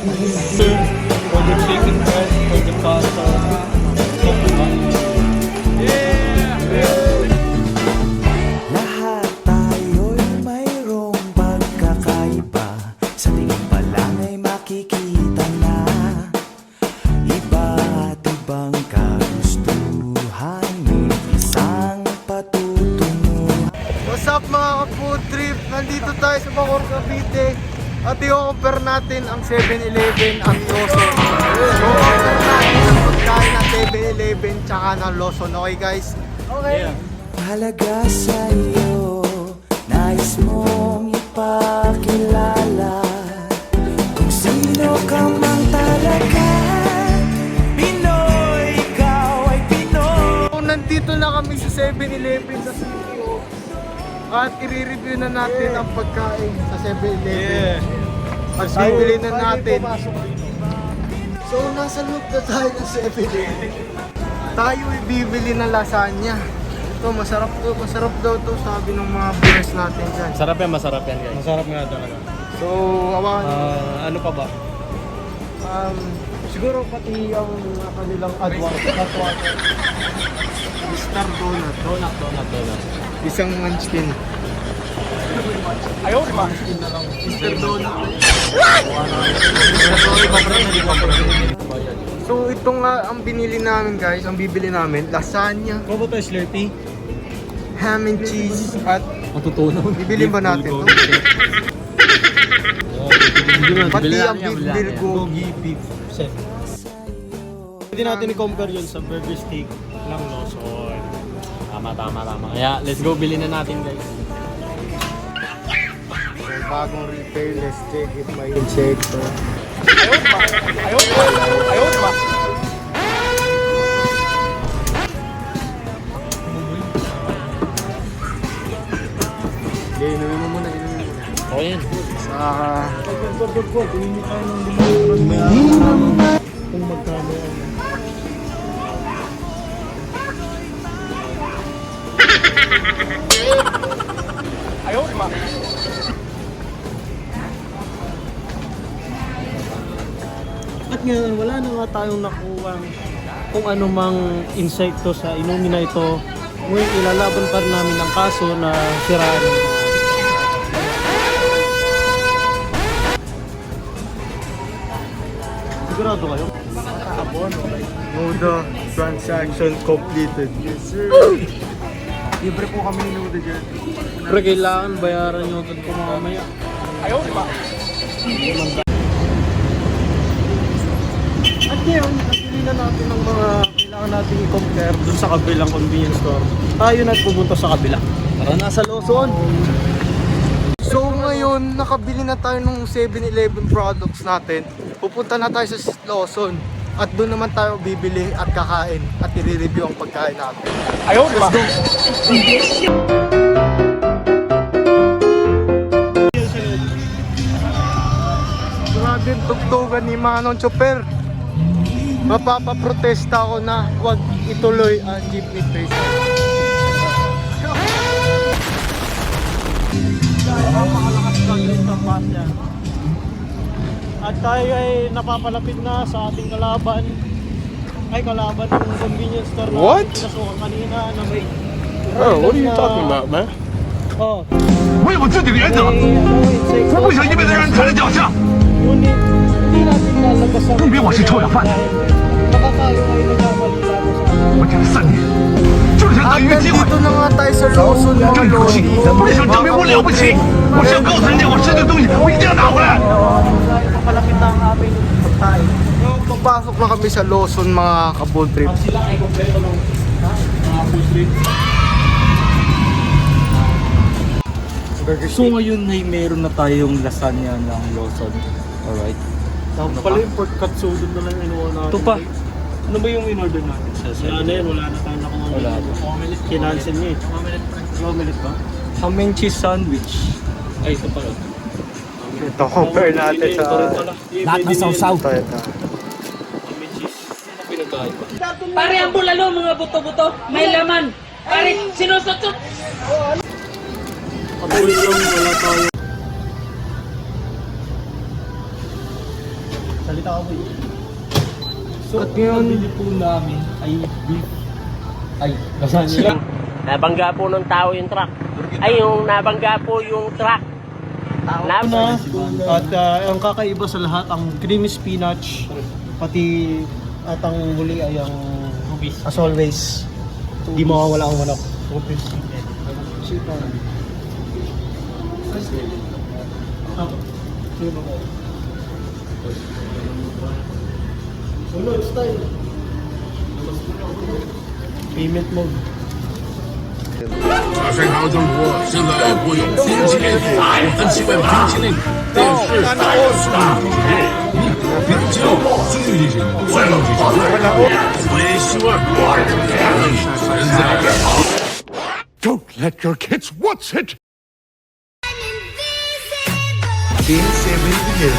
For the chicken breast, for the pasta. Lahat tayo'y mayroong pagkakaiba. Sa tingin pa lang ay makikita na iba't ibang kagustuhan, may isang patutunguhan. What's up mga ka-food trip? Nandito tayo sa Bacoor, Cavite. At i-compare natin ang 7-Eleven at Lawson. I-compare natin ang pagkain ng 7-Eleven tsaka ng Lawson. Okay guys? Okay. Mahalaga sa'yo, nais mong ipakilala kung sino ka mang talaga. Pinoy, ikaw ay Pinoy. So, nandito na kami sa 7-Eleven sa CTO. At i-review na natin ang pagkain sa 7-Eleven. At bibili na natin. So nasa loob na tayo ng 7-Eleven. Tayo bibili ng lasagna. Ito masarap to, masarap daw to, sabi ng mga viewers natin dyan. Masarap yan guys. Masarap nga talaga. So awan, Ano pa ba? siguro pati ang kanilang adwater. Star Donut. Donut. Isang munchkin. Ayaw, diba? Mr. Donut. So ito nga ang binili namin guys, ang bibili namin, lasagna, Ano ba ito, Slurpee? ham and cheese, at Matutunaw. bibili ba natin to? Pati ang beef bulgogi. beef set. Pwede natin i-compare yun sa burger steak ng Lawson. Tama. Kaya let's go, bilhin na natin guys. So, bagong retail, let's check if may insekto. Ayaw ba? Okay, inumin mo muna. Okay yan. Kung magkano yan. Ayaw ba? At ngayon, wala na nga tayong nakuha kung ano mang insekto sa inumin na ito. Ngayon, ilalaban pa rin namin ang kaso na siraan. Sigurado kayo? Noda transaction completed. Yes sir. Libre po kami ni Noda dyan. Pero kailangan bayaran nyo ito kung mamaya. Ayaw ba? At ngayon, napili na natin ang mga kailangan natin i-compare dun sa kabilang convenience store. Tayo na pupunta sa kabila. Para nasa Lawson. So ngayon, nakabili na tayo ng 7-Eleven products natin. Pupunta na tayo sa Lawson. At doon naman tayo bibili at kakain at i-review ang pagkain natin. Ayaw ba? Grabe yung tugtugan ni Manong Chopper. Mapapaprotesta ako na huwag ituloy ang jeepney race. Napakalakas ng interpass yan. At tayo ay napapalapit na sa ating kalaban. Ay, kalaban ng convenience store na What? pinasukan kanina na may... Oh, what are you talking about, man? Oh, 我有我自己的原则， insect. 我不想因为别人踩着脚下。 Ngunit, hindi natin lalabas ang... 你别我是臭要饭， Baka tayo ay nagkamali tayo sa atin. 我这3年就是想 At 等一个机会， nandito na nga tayo sa Lawson 这 mga 一口气 lodi. 不是想证明我了不起，我是要告诉人家我吃的东西我一定要拿回来。 Papalapit na ang aming pagkain. Papasok na kami sa Lawson mga ka-food trip. Sila ay kompleto ng mga food street. So ngayon ay meron na tayong lasagna ng Lawson. Alright. Tapos pala yung pork katsudo na lang inuwa natin. Ito pa. Ano ba yung in-order natin? Wala na yan, wala na tayo nakuha. Wala na. Kinancel niya eh. Omelette ba? Ham and cheese sandwich. Ay, ito pala. Ito, compare natin sa... Ito rin pala. Lahat ng sausaw. Ito. Ham and cheese. Ano pinagkain ba? Pare ang bulalo, mga buto-buto, may laman. Pare, sinusutsot. Patuloy lang, wala tayo. So, At ngayon- nabili po namin ay beef. Ay, lasagna. Nabangga po ng tao yung truck. Ay, yung nabangga po yung truck. Na, at ang kakaiba sa lahat, ang creamy spinach, pati at ang huli ay ang as always, di mawawala ang manok. Sunod style. Payment mode. 马山高中国现在国有天气电视，N7万平均内电视大数据平均数据进行万能机器人，维修二，现在。Don't let your kids watch it. Team 7-Eleven.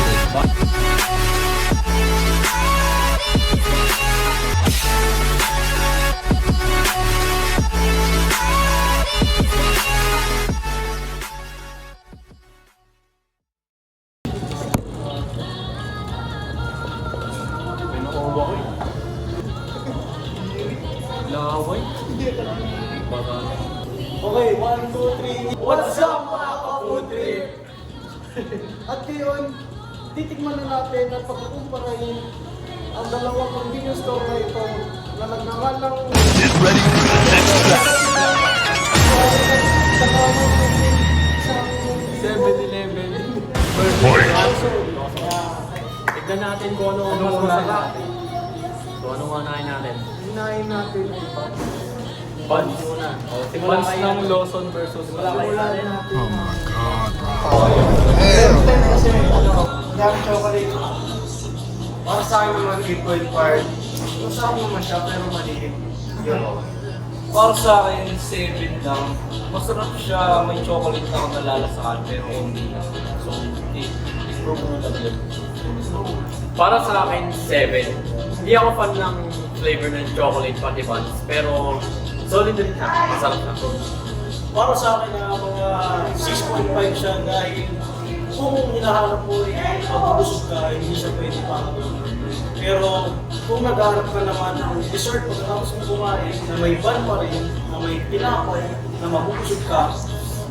Okay, 1, 2, 3. What's up mga ka-food trip? At ngayon, titikman na natin at pagkukumparahin ang dalawang convenience store na ito na nagnangal ng Get ready for the next step. 7-Eleven. Tignan natin kung ano ang mas masarap. Kung ano ang nahin natin. Hinahin natin ay Buns. Buns ng Lawson versus simulan natin. Kasi Dark chocolate. Para sa akin naman 8.5. Masarap naman siya pero maliit. Yun. Para sa akin, 7 lang. Masarap siya, may chocolate na ako nalalasahan, pero hindi na. So, i-prove mo na lang. Para sa akin, 7. Hindi ako fan ng flavor ng chocolate pati buns. Pero solid din siya. Masarap na. para sa akin na mga 6.5 siya dahil kung hinahanap mo rin pag-usok ka, hindi siya pwede pa. Pero kung naghahanap ka naman ng dessert pagkatapos mo kumain na may bun pa rin, na may tinapay, na mabubusog ka,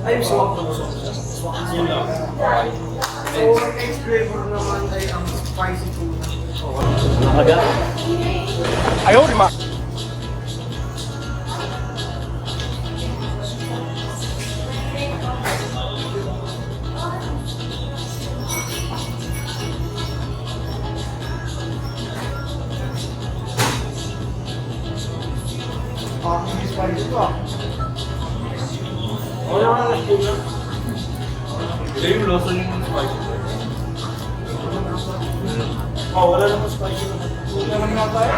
ay swak na busog siya. Swak na sila. So, next flavor naman ay ang spicy tuna. Parang spicy to ah. Wala ka lang tuna. Ito yung Lawson yung spicy. Oh, wala namang spicy naman. Tuna naman na tayo.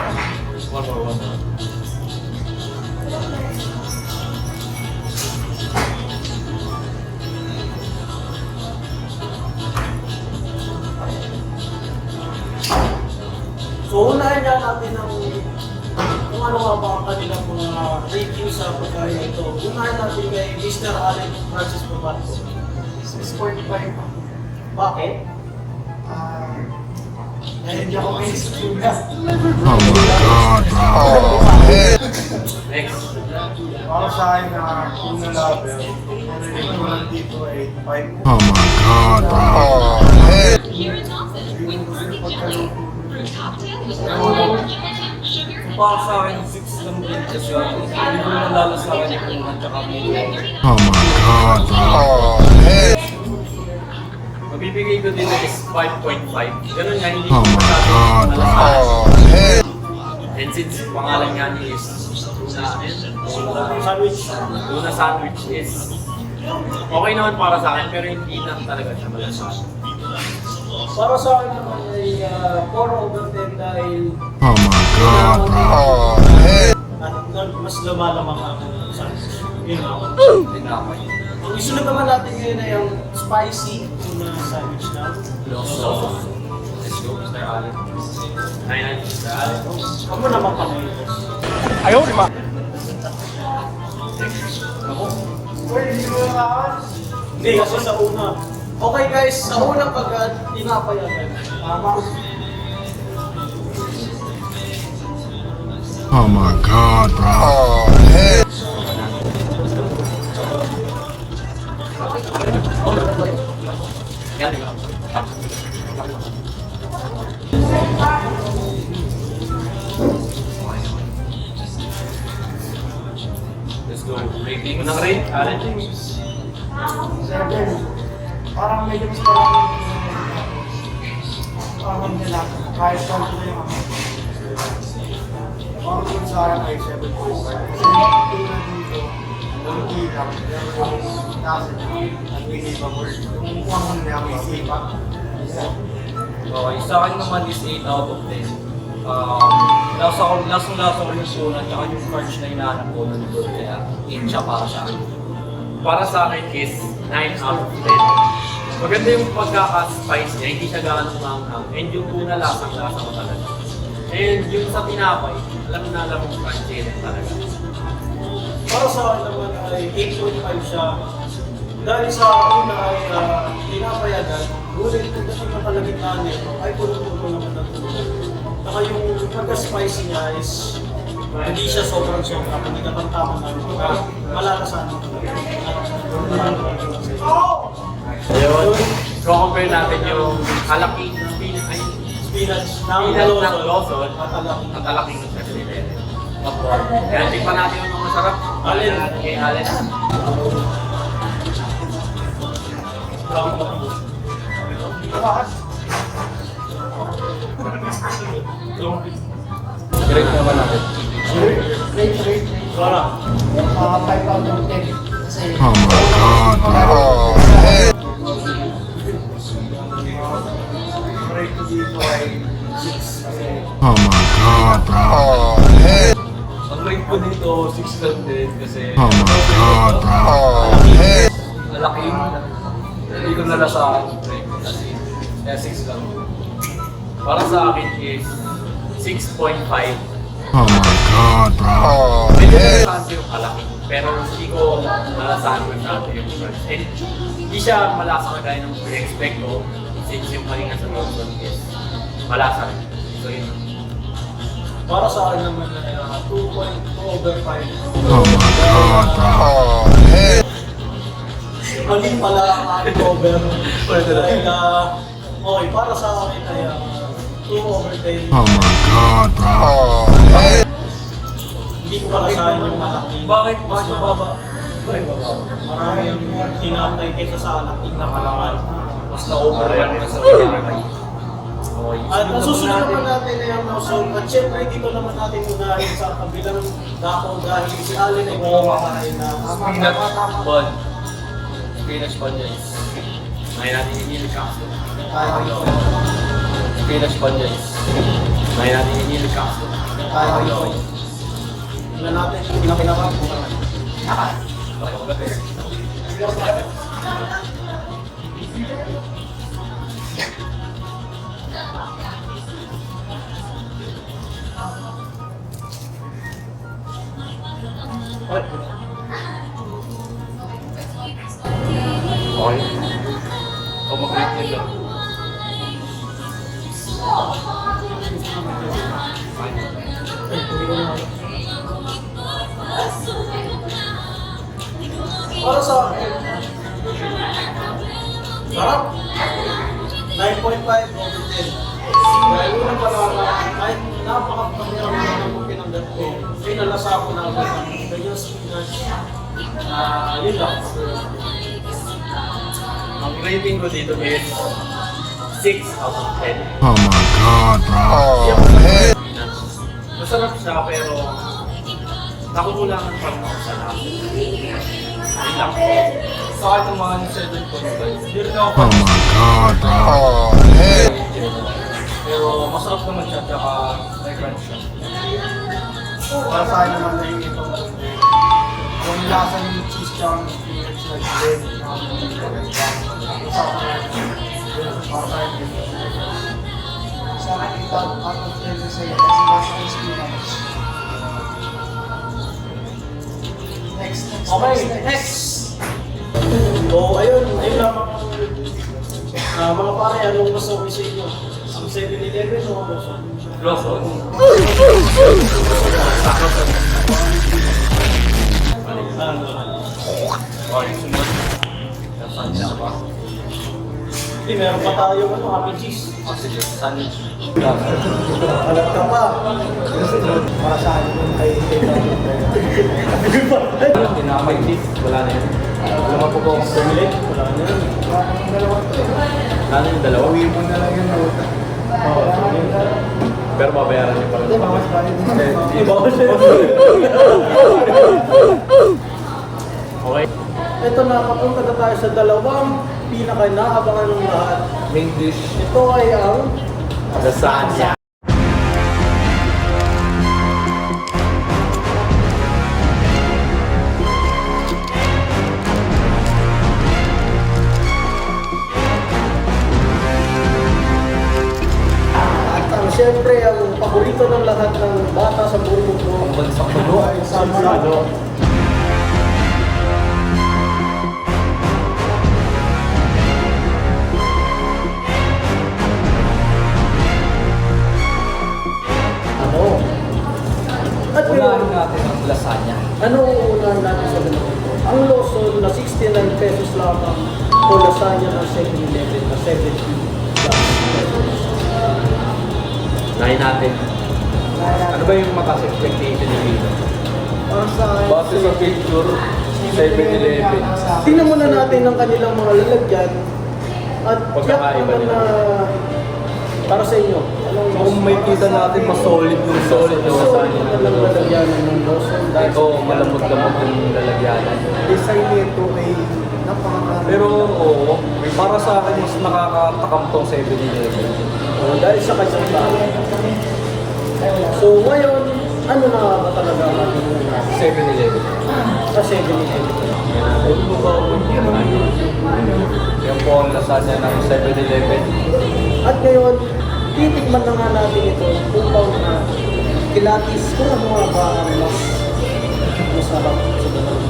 So, unahin nga natin ang kung ano nga ba ang kanilang mga review sa pagkain ito. Unahin natin kay Mr. Allen Francis Papato. 6.5. Bakit? Dahil hindi ako may tuna. Next. Para sa akin na tuna lover, ang rating ko lang dito ay 5. Here in office, we work together for cocktail with sugar. Para sa akin, 6 lang din kasi hindi ko nalalasahan yung tuna tsaka may Mabibigay ko dito is 5.5. Ganun nga, hindi ko masyadong nalasahan. And since pangalan nga niya is tuna sandwich is okay naman para sa akin pero hindi lang talaga siya malasahan. Para sa akin naman ay 4 over 10 dahil at mas lumalamang ang sandwich. Yun ako. tinapay. Ang isunod naman natin ngayon ay ang spicy tuna sandwich na. Let's go, Mr. Allen. Ayun, Mr. Allen. Ako naman pakain. Uy, hindi mo nakakas? Hindi, kasi sa una. Okay guys, sa unang kagad, tinapay agad. Tama. Oh my god, bro. Let's go. Rating mo ng rate, Allen. 7. Parang medyo mas parang nila. Kahit saan ko yung parang kung sa akin ay 7.5. Kasi tulad dito, nagkikita. Yung nasa unbelievable. Yung kuha niya may sipa. Okay, sa akin naman is 8 out of 10. Lasong-lasa ko yung sunan, tsaka yung crunch na hinahanap ko nun doon. Kaya 8 siya para sa akin. Para sa akin is 9 out of 10. Maganda yung pagkaka-spice niya, hindi siya gaano manghang. And yung tuna lasang-lasa ko talaga. And yung sa tinapay, alam mo crunchy rin talaga. Para sa akin naman ay 8.5 siya. Dahil sa una ay pinapayagan, ngunit kung dating ng kalagitnaan nito ay puno-puno naman ng tulad. Saka yung pagka-spicy niya is hindi siya sobrang-sobrang, hindi ka tamtaman na malalasan. Ayun, compare natin yung halaking Spinach ng Lawson at at alaking ng President. Kaya tingnan natin yung masarap. Allen. Kay Allen. Rate naman natin. Wala. 5 out of 10. Kasi Oh my god, bro. Rate ko dito ay 6 kasi Oh my god, bro. Ang rate ko dito, 6 lang din kasi Oh my god, bro. malaki. Hindi ko nalasahan yung rate ko kasi kaya 6 lang. Para sa akin is 6.5. Oh my god, bro. Medyo nalasahan ko yung kalaki. Pero hindi ko nalasahan ko yung crunch. And hindi siya malasa kagaya ng pre-expect ko. Since yung kanina sa Lawson is malasa rin. So yun. para sa akin naman ay 2.2 over 5. Oh my god, bro. Mali pala ang aking over. Dahil, okay, para sa akin ay 2 over 10. Oh my god, bro. Hindi ko pala sa akin yung malaki. Bakit? Bakit mababa? Marami yung tinapay kaysa sa alaking na kalaman. Mas na-overrun na sa tinapay. Okay. At ang susunod naman natin ay ang Lawson. At syempre dito naman natin unahin sa kabilang dako dahil si Allen ay kumakain na Spinach bun. Spinach bun guys. Ngayon natin yung nilikaso. Spinach bun guys. Ngayon natin yung nilikaso. Tingnan natin kung pinapinapan. Okay. O mag-rate nyo lang. Para sa akin, sarap. 9.5 over 10. Dahil unang palala, kahit napakapagpapirang ng pinanggat ko, pinalasa ko na agad ang kanyang spinach. Yun lang. Ang rating ko dito is 6 out of 10. Oh my god, bro. Masarap siya pero nakukulangan pa rin ako sa lasa. Yun lang. Sa akin naman 7.5. Hindi rin ako Oh my god, bro. pero masarap naman siya tsaka may crunch siya. Para sa akin naman na yung ito. Yung lasa ng cheese tsaka ng spinach like bread. Para sa akin ito. Sa akin ito, out of 10 kasi lasa ng spinach. Okay, next! So, ayun lang mga pare, anong mas okay sa inyo? Ang 7-Eleven o Lawson? Lawson. Oh, yung sunod. Lasagna ba? Hindi, meron pa tayo happy cheese. Oh, sige. Sandwich. Alam ka pa. Para sa akin kung ay Yung tinapay cheese, wala na yun. Wala po ko. Bumili, wala na yun. Wala na yung dalawa. Uwi mo na lang yung nota. Pero babayaran niyo pa rin. Hindi, bawas pa rin. Okay. Ito na, papunta na tayo sa dalawang pinaka-naabangan ng lahat. Main dish. Ito ay ang Lasagna. at siyempre ang paborito ng lahat ng bata sa buong mundo. Ang bansang mundo. Ay Samsado. Ano? At Unahin ngayon, natin ang lasagna. ano ang uunahan natin sa dalawa? Ang Lawson na 69 pesos lamang o lasagna ng 7-Eleven na 70 pesos. Unahin natin. Ano ba yung mataas expectation ni Vino? Para sa akin, Base sa picture, 7-Eleven. Tingnan muna natin ang kanilang mga lalagyan at check Pagkakaiba naman nila. na para sa inyo. Anong Kung may kita natin, mas solid yung solid yung lasagna ng ng Lawson. lalagyan ng Lawson dahil Ito, malambot-lambot yung lalagyanan. design nito ay napakaganda. Pero oo, para sa akin mas nakakatakam tong 7-Eleven. dahil sa kanyang bahay. So ngayon, ano na ba talaga ang ating uunahin? 7-Eleven. Sa 7-Eleven? Yan po ang lasagna ng 7-Eleven. At ngayon, titikman na nga natin ito kung paano na kilatis kung ano nga ba ang mas masarap sa dalawa.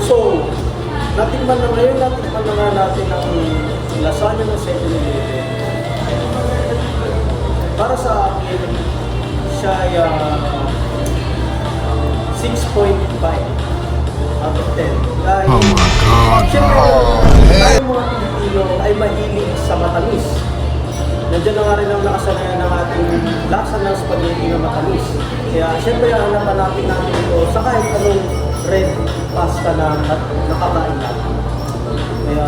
So, natikman na ngayon, natikman na nga natin ang lasagna ng 7-Eleven. Para sa akin, siya ay 6.5 out of 10. Dahil, siyempre, tayo mga Pilipino ay mahilig sa matamis. Nandiyan na nga rin ang nakasanayan ng ating lasa ng spaghetti na matamis. Kaya siyempre, hanapan natin ito sa kahit anong red pasta na nakakain natin. Kaya,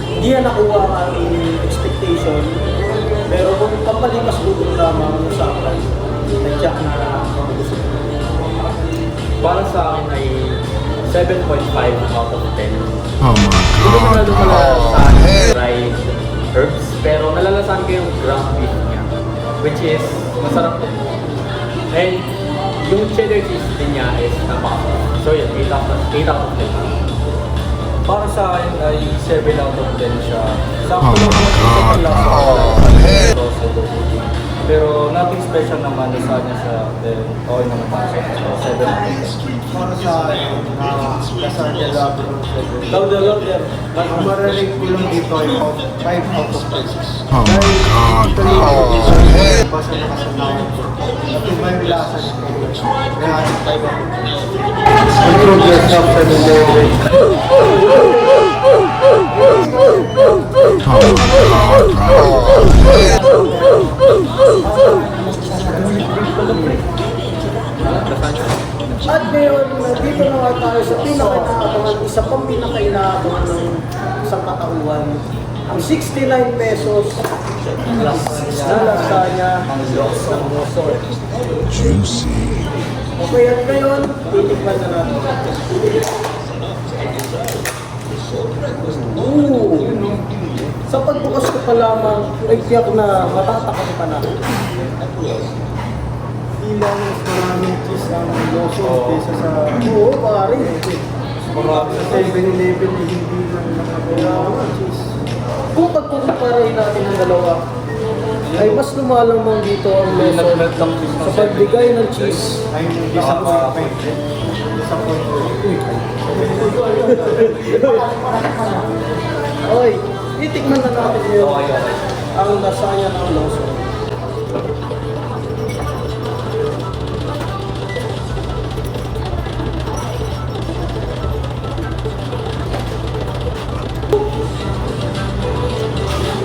hindi yan nakuha ang ating expectation. Pero kung papalipas gutom lamang sa akin, nag-check na gusto ko. Para sa akin ay 7.5 out of 10. Hindi ko na lumalasan fried herbs, pero nalalasan ko yung ground beef niya, which is masarap din. And yung cheddar cheese din niya is napaka. So yun, 8 out of 10. Para sa akin ay 7 out of 10 siya. Sakto lang po sa pero nothing special naman lasagna siya. Then okay naman para sa akin. So 7 out of 10. Para sa akin, lasagna labi ng 7. Louder, louder. Ang marinig ko lang dito ay 5 out of 10. Dahil ito lang basta nakasanayan ko. At iba yung lasa nito. Kaya 5 out of 10. Improvement of 7-Eleven. At ngayon, dito na nga tayo sa pinaka-inaabangan, isa pang pinaka-inaabangan ng isang katauhan. Ang 69 pesos na lasagna ng Lawson. Juicy. Okay, at ngayon, titikman na natin. Ooh! Sa pagbukas ko pa lamang, ay tiyak na matatakam ka na. Ilang mas maraming cheese ang Lawson kaysa sa Oo, pare. marami sa 7-Eleven na hindi lang nakagawa cheese. Kung pagkukumparahin natin ang dalawa, ay mas lumalamang dito ang Lawson Nag-melt ng cheese sa pagbigay ng cheese. Ay hindi sa mga Okay, itikman na natin yung Okay. ang lasagna ng Lawson.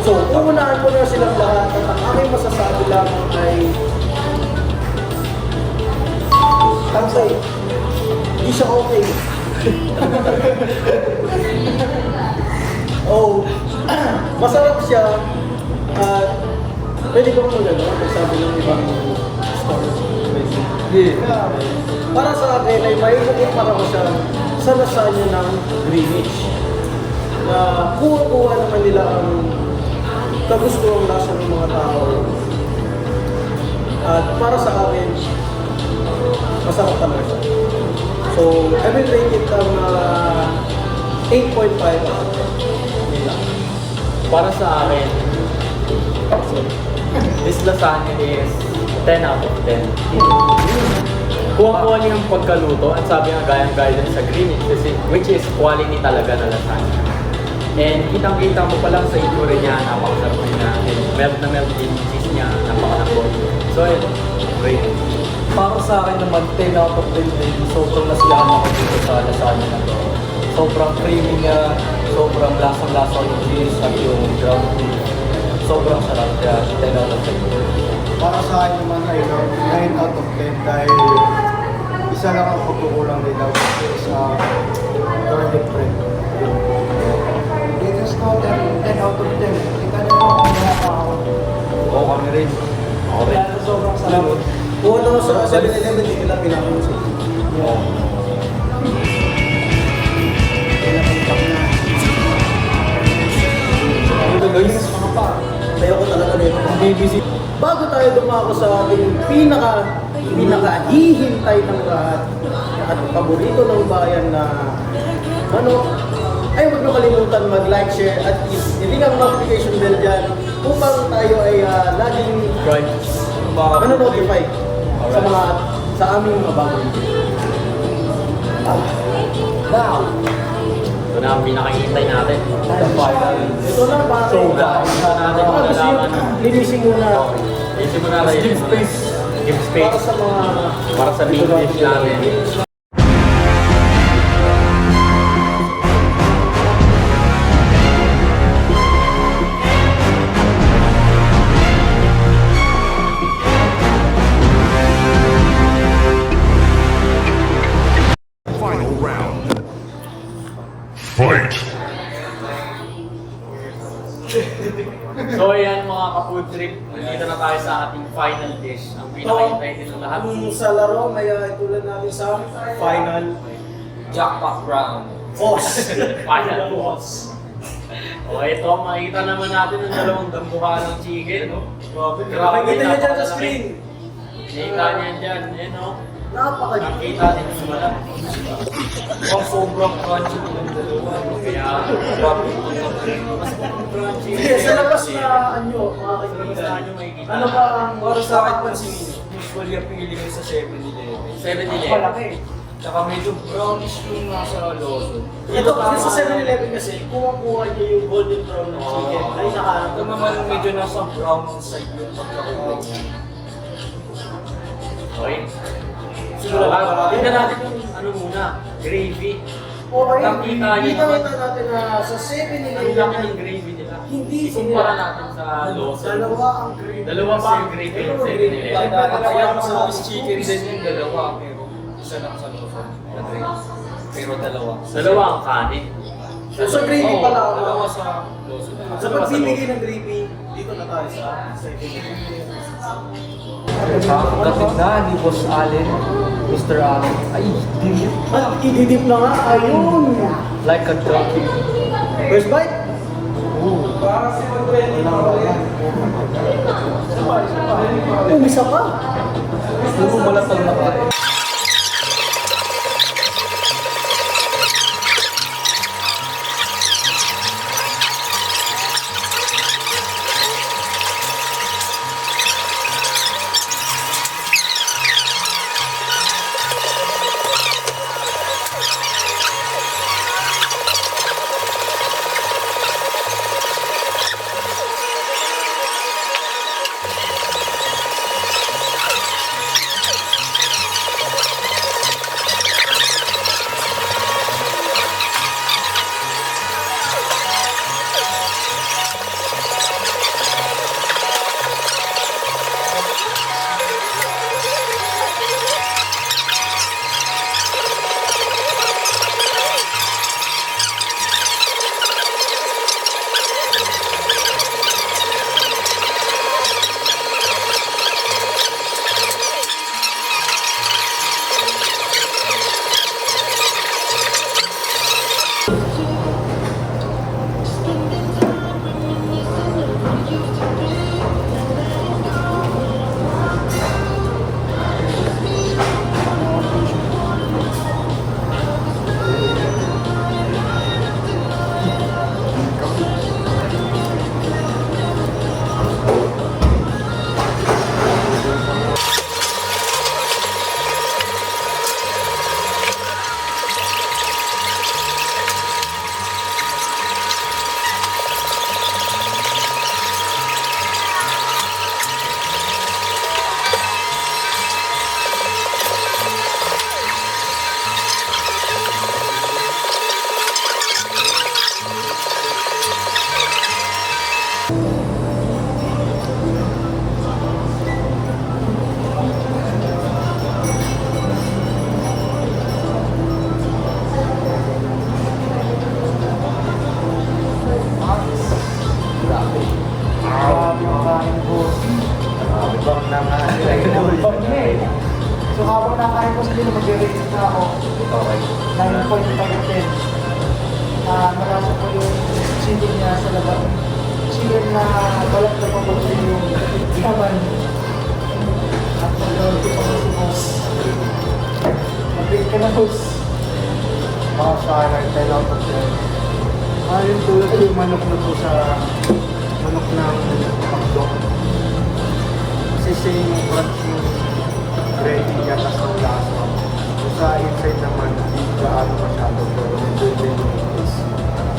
So, uunahan ko na silang lahat at ang aking masasabi lamang ay Tansay, hindi siya okay. Oh, masarap siya at pwede ko muna magsabi ng ibang story. Para sa akin ay may para ko siya sa lasagna ng Greenwich na kuha-kuha naman nila ang kagustuhan lasa ng mga tao. At para sa akin, masarap talaga siya. So, I will rate it ang 8.5 out of 10. Para sa akin, this lasagna is 10 out of 10. Kuha-kuha niyo yung pagkaluto at sabi nga gayang-gaya din sa Greenwich which is quality talaga na lasagna. And kitang-kita mo pa lang sa itsura niya, napakasarap niya. And melt na melt yung cheese niya, napakalambot. So, great. Para sa akin naman, 10 out of 10 din. Sobrang nasiyahan ako dito sa lasagna na to. Sobrang creamy niya, sobrang lasang-lasa yung cheese at yung ground beef. Sobrang sarap kaya 10 out of 10. Para sa akin naman ay 9 out of 10 dahil isa lang ang pagkukulang nila which is garlic bread. This is not 10 out of 10. Kita niyo kung wala pa ako. Oo, kami rin. Ako rin. Sobrang sarap. Kung ano sa 7-Eleven, hindi nila pinapansin. Ayoko talaga nito. Bago tayo dumako sa ating pinaka-hihintay ng lahat at paborito ng bayan na ay huwag nyo kalimutan mag-like, share at hindi ang notification bell dyan upang tayo ay laging notify sa aming mga bago video. Now, Ito na ang pinakahintay natin. ito na para So, natin malalaman. linisin muna Isip mo natin. Give space. Give space. para sa mga Para sa main dish natin. Final round. Fight! So ayan mga ka-food trip, nandito na tayo sa ating final dish. Ang pinakahintay din ng lahat. Ang sa laro, may itulan natin sa final Jackpot round. boss. Final boss. O ito, makikita naman natin ang dalawang dambuhan ng chicken. Grabe, Makikita niyo dyan sa napakalaki. screen. Nakita niyan dyan, o. Napakaganda. Nakita din sa malap. Sobrang crunchy ng dalawa. Kaya, Grabe. mas crunchy. Sa labas na anyo, mga Sa labas na kaibigan. nyo makikita. Ano ba ang Para sa akin pansin, usually appealing sa 7-Eleven. 7-Eleven. malaki? Tsaka medyo brownish yung nasa Lawson. Ito kasi sa 7-Eleven kasi, kuha-kuha niyo yung golden brown ng chicken. Ay nakahanap. Ito naman medyo nasa brown side yung pagkakulay niya. Okay. Siguro Tingnan natin yung ano muna, gravy. Okay, Nakita niyo kita naman. natin na sa Ang 7-Eleven, laki ng gravy nila. hindi Ikumpara natin sa Lawson. dalawa ang gravy. Dalawa pa ang gravy ng 7-Eleven. Kaya mas chicken din yung dalawa, pero isa lang sa Lawson. Pero dalawa. Dalawa ang kanin. So gravy Oo, pala dalawa ako. sa Lawson. Sa pagbibigay ng gravy, dito na tayo sa 7-Eleven. Kapit na ni Boss Allen, Mr. Allen. Ay, dinip. At ididip na nga, ayun! Like a drunk. First bite? Umisa pa. Puro malatag na kain. sa labas. Sila na balat na papagutin yung laman. At magawin ko pang sumos. Mabig ka na, host. Sa akin, 10 out of 10. Yung tulad yung manok na po sa manok ng pakdo. Kasi same crunch yung gravy niya, tas ng lasa. Sa inside naman, hindi gaano masyado, pero nandun din yung taste.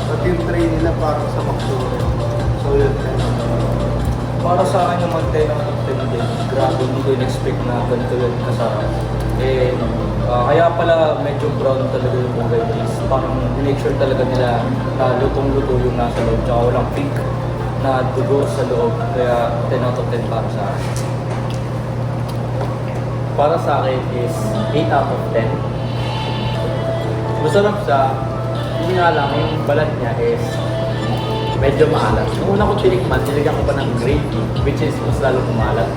At yung tray nila parang sa McDonald's. So yun, Para sa akin naman 10 out of 10 din. Grabe, hindi ko in-expect na ganito yun kasarap. Kaya pala medyo brown talaga yung Mungay cheese. Parang make sure talaga nila na lutong-luto yung nasa loob. Tsaka walang pink na dugo sa loob. Kaya 10 out of 10 para sa akin. Para sa akin is 8 out of 10. Masarap siya. Hindi nga lang, yung balat niya is medyo maalat. Nung una kong tinikman, nilagyan ko pa ng gravy, which is mas lalo kumalat.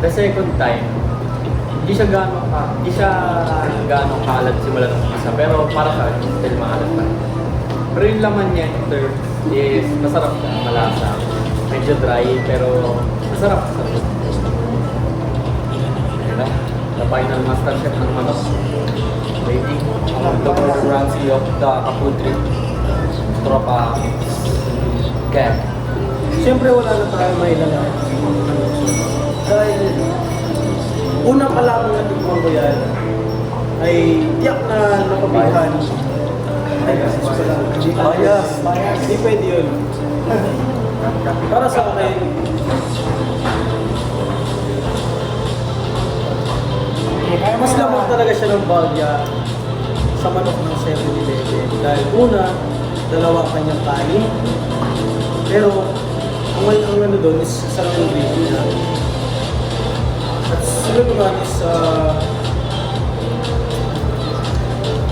The second time, hindi siya gaano kalat simula ng isa. Pero para sa akin, still maalat pa rin. Pero yung laman niya, yung third, is masarap siya, malasa. Medyo dry, pero masarap. Ayan na. The final master chef ng manok. Waiting. Ang the more crunchy of the kaputri. Tropa. Kaya. Siyempre wala na tayo mailalaki. Dahil una pa lang na tikman ko yan ay tiyak na napabihan. Ay, bias. Hindi pwede yun. Para sa akin, mas lamang talaga siya ng bagya sa manok ng 7-Eleven. Dahil una, dalawa kanyang kanin. Pero, ang ano doon is sarap yung gravy niya. At sunod naman is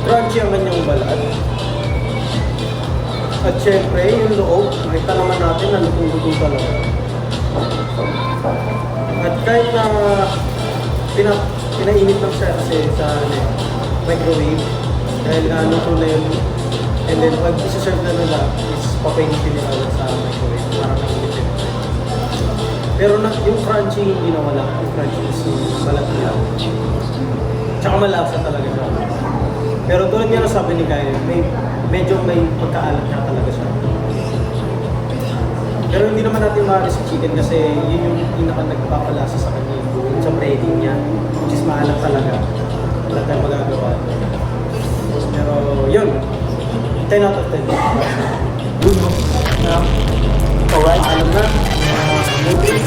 crunchy ang kanyang balat. At syempre, yung loob, makita naman natin na lutong-lutong talaga. At kahit na pinainit lang siya kasi sa microwave, dahil luto na yun. And then pag isa-serve na nila, is papainitin nila lang sa microwave para mainit yun. Pero yung crunchy hindi nawala. Yung crunchy is yung balat niya. Tsaka malasa talaga siya. Pero tulad nga na sabi ni Kyle, medyo may pagkaalat na talaga siya. Pero hindi naman natin maaari sa chicken kasi yun yung pinaka nagpapalasa sa kanya sa breading niya. Which is maalat talaga. Wala tayong magagawa. Pero yun, 10 out of 10. alright, alam na. Movie.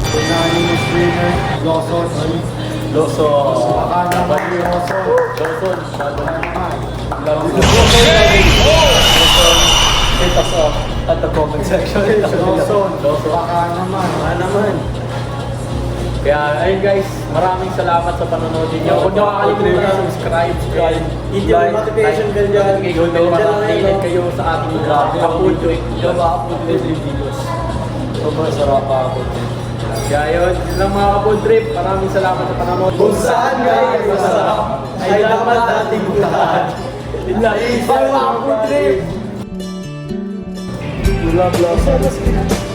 Unanimous winner, Lawson. Baka naman yung Lawson. Hit us up at the comment section. Lawson. Baka naman. Kaya ayun guys, maraming salamat sa panonood niyo. Huwag niyo kakalimutan subscribe, Hit yung notification bell dyan. para updated kayo sa ating upload trip. Upload yung videos. Sobrang sarap ako. Kaya yun lang mga kapod trip. Maraming salamat sa panonood. Kung saan guys, masarap ay dapat nating butahan. Yun lang. Bye mga kapod trip! We love Lawson.